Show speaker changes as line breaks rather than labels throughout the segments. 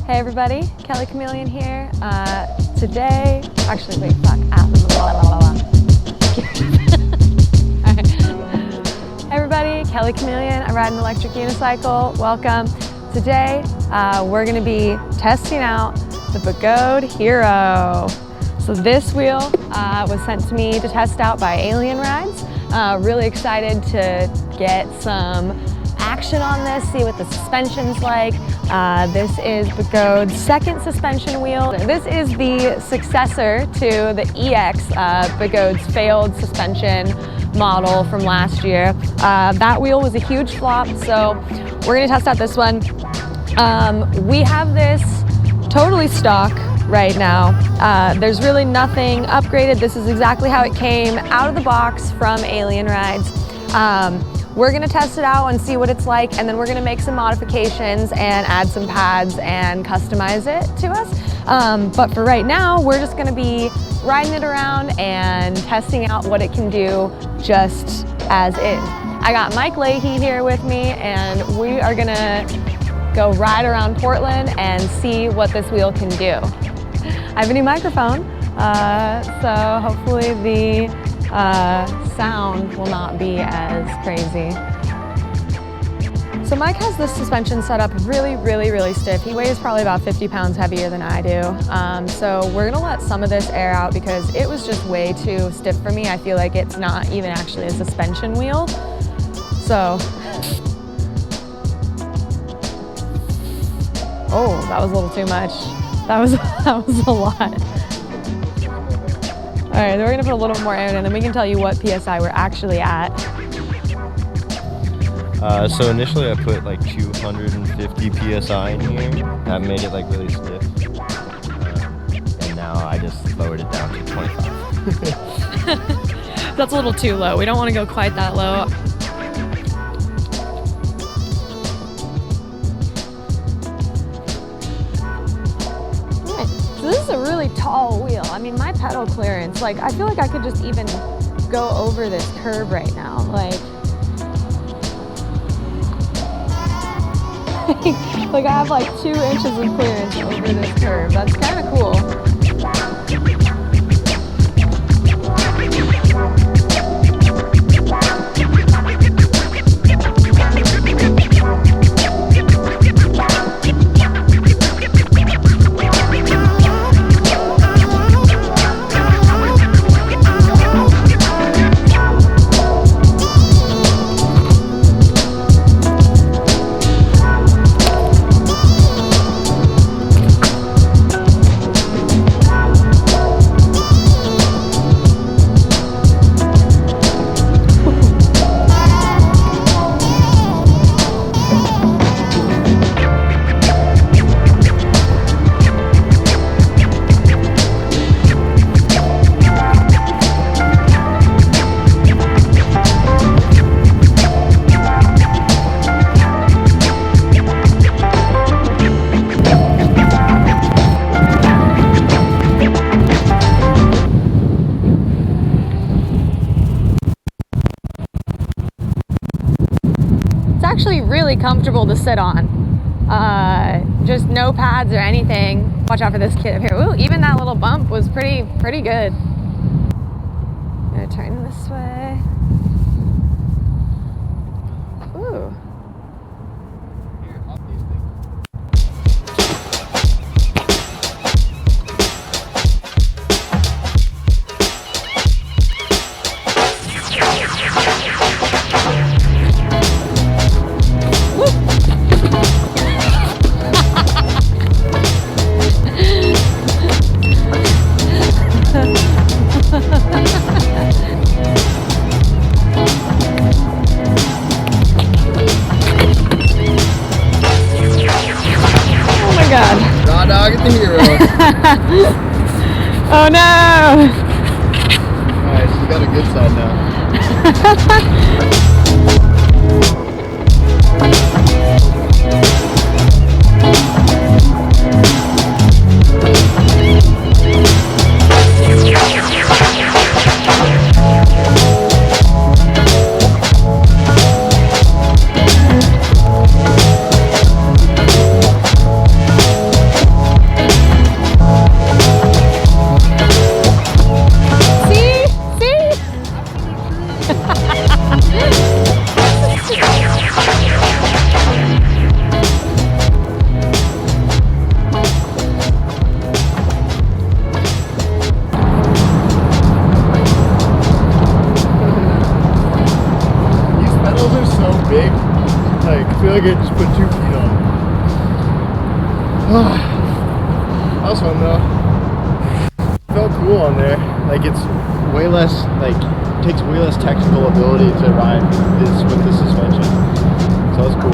Hey everybody, Kelly Chameleon here. Today, actually wait, Hey everybody, Kelly Chameleon. I ride an electric unicycle. Welcome. Today, we're gonna be testing out the Begode Hero. So this wheel was sent to me to test out by Alien Rides. Really excited to get some action on this, see what the suspension's like. This is Begode's second suspension wheel. This is the successor to the EX, Begode's failed suspension model from last year. That wheel was a huge flop, so we're gonna test out this one. We have this totally stock right now. There's really nothing upgraded. This is exactly how it came out of the box from Alien Rides. We're gonna test it out and see what it's like, and then we're gonna make some modifications and add some pads and customize it to us. But for right now, we're just gonna be riding it around and testing out what it can do just as is. I got Mike Leahy here with me, and we are gonna go ride around Portland and see what this wheel can do. I have a new microphone, so hopefully the sound will not be as crazy. So Mike has this suspension set up really stiff. He weighs probably about 50 pounds heavier than I do. So we're gonna let some of this air out because it was just way too stiff for me. I feel like it's not even actually a suspension wheel. So, oh, that was a little too much. That was a lot. All right, then we're gonna put a little more air in and then we can tell you what PSI we're actually at.
So initially I put like 250 PSI in here. That made it like really stiff. And now I just lowered it down to 25.
That's a little too low. We don't wanna go quite that low. This is a really tall wheel. I mean, my pedal clearance, like, I feel like I could just even go over this curb right now. Like I have like 2 inches of clearance over this curb. That's kind of cool. Actually really comfortable to sit on. Just no pads or anything. Watch out for this kid up here. Ooh, even that little bump was pretty good. I'm gonna turn this way. Ooh. God.
Raw dog at the hero.
Oh no!
Alright, she's got a good side now. here and just put 2 feet on. That was fun though. Felt cool on there. Like it's way less, like takes way less technical ability to ride this with the suspension. So that was cool.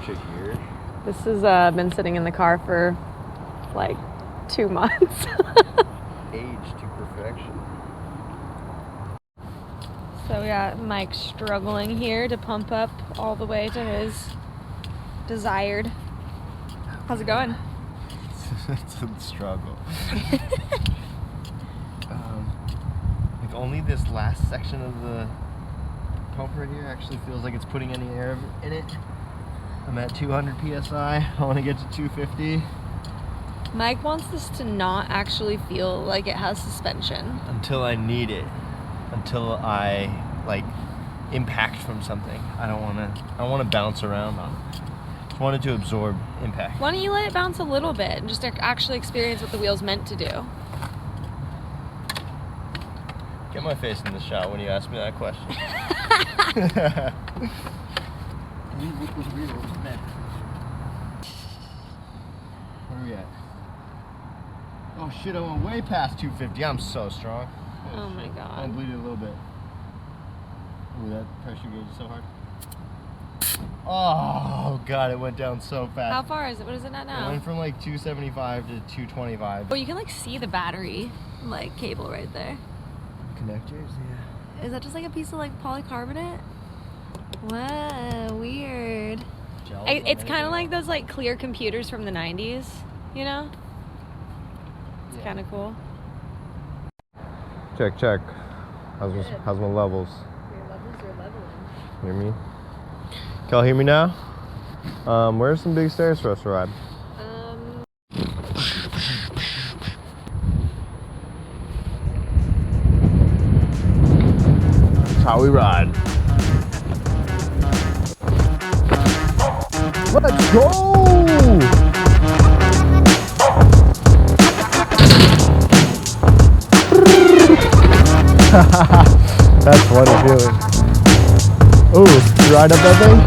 Here.
This has been sitting in the car for like 2 months.
Age to perfection.
So yeah, Mike's struggling here to pump up all the way to his desired. How's it going?
It's a struggle. Like only this last section of the pump right here actually feels like it's putting any air in it. I'm at 200 PSI. I want to get to 250.
Mike wants this to not actually feel like it has suspension.
Until I need it. Until I like impact from something. I don't want to bounce around on it. Just wanted to absorb impact.
Why don't you let it bounce a little bit and just actually experience what the wheel's meant to do?
Get my face in the shot when you ask me that question. Where are we at? Oh shit, I went way past 250. I'm so strong.
Oh my god.
I bleeded a little bit. Ooh, that pressure gauge is so hard. Oh god, it went down so fast.
How far is it? What is it at now?
It went from like 275 to 225.
Oh, you can like see the battery like cable right there.
Connectors, yeah.
Is that just like a piece of like polycarbonate? Wow, weird. It's kind of like those like clear computers from the 90s, you know? It's kind of cool.
Check, check. How's my levels?
Your levels are leveling.
Hear me? Can y'all hear me now? Where's some big stairs for us to ride? That's how we ride. Let's go! That's funny feeling. Ooh, you ride up that thing?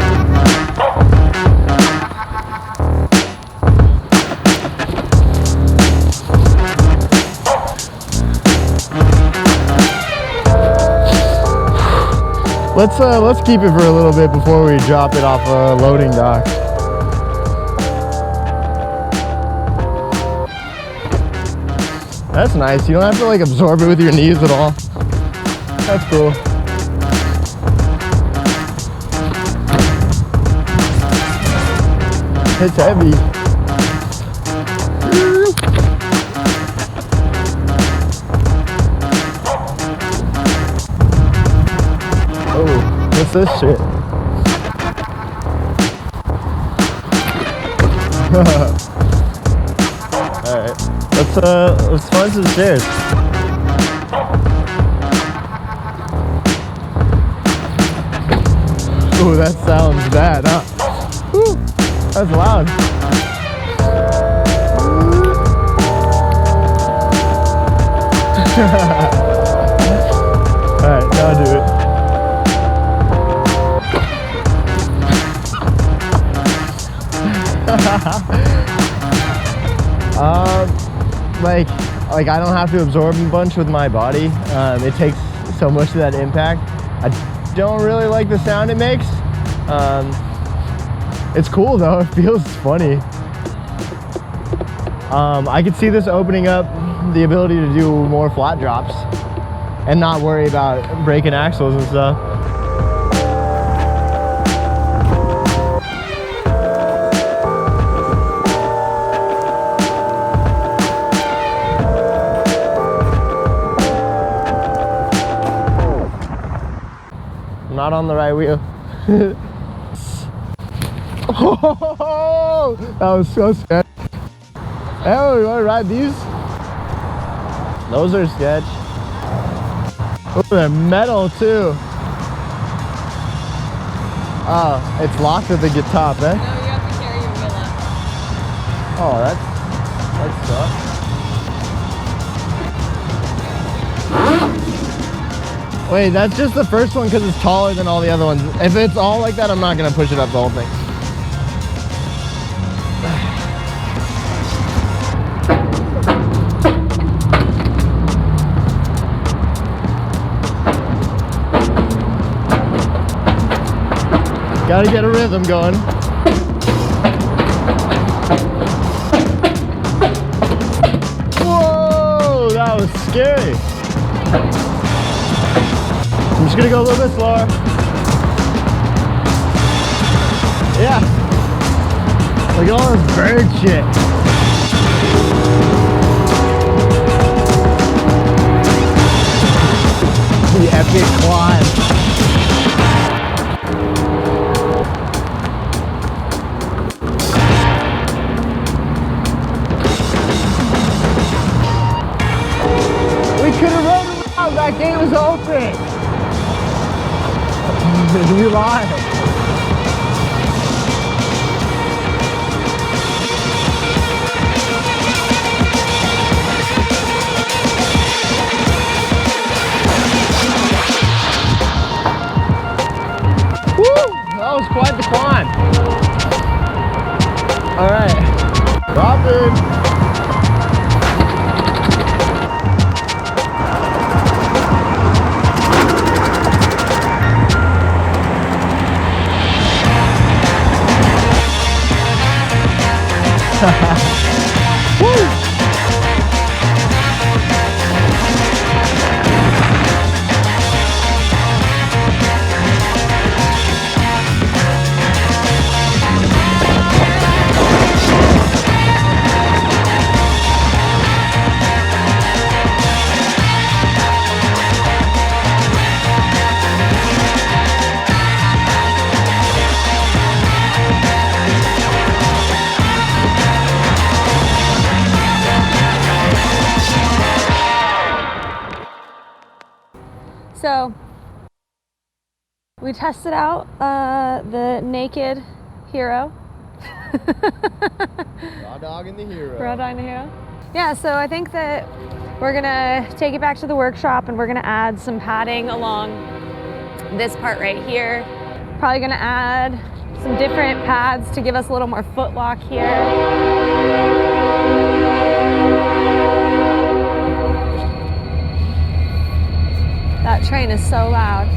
Let's keep it for a little bit before we drop it off a loading dock. That's nice. You don't have to like absorb it with your knees at all. That's cool. It's heavy. Oh, what's this shit? Alright. Let's find some stairs. Ooh, that sounds bad, huh? Woo, that's loud. Alright, now do it. Like I don't have to absorb a bunch with my body. It takes so much of that impact. I don't really like the sound it makes. It's cool though, it feels funny. I could see this opening up the ability to do more flat drops and not worry about breaking axles and stuff. on the right wheel. Oh, that was so sketch. Oh, you want to ride these? Those are sketch. Oh, they're metal too. Oh, it's locked at the top, eh?
No, you have to carry your wheel up.
Oh, that sucks. Wait, that's just the first one because it's taller than all the other ones. If it's all like that, I'm not gonna push it up the whole thing. Gotta get a rhythm going. Whoa, that was scary. I'm just gonna go a little bit slower. Yeah. Look at all this bird shit. The epic climb. We could have run around. That gate was open. You lied. Woo! That was quite the climb. All right, drop in. Woo!
So we tested out the naked hero.
Raw dog and the hero.
Raw dog and the hero. Yeah, so I think that we're gonna take it back to the workshop and we're gonna add some padding along this part right here. Probably gonna add some different pads to give us a little more foot lock here. That train is so loud.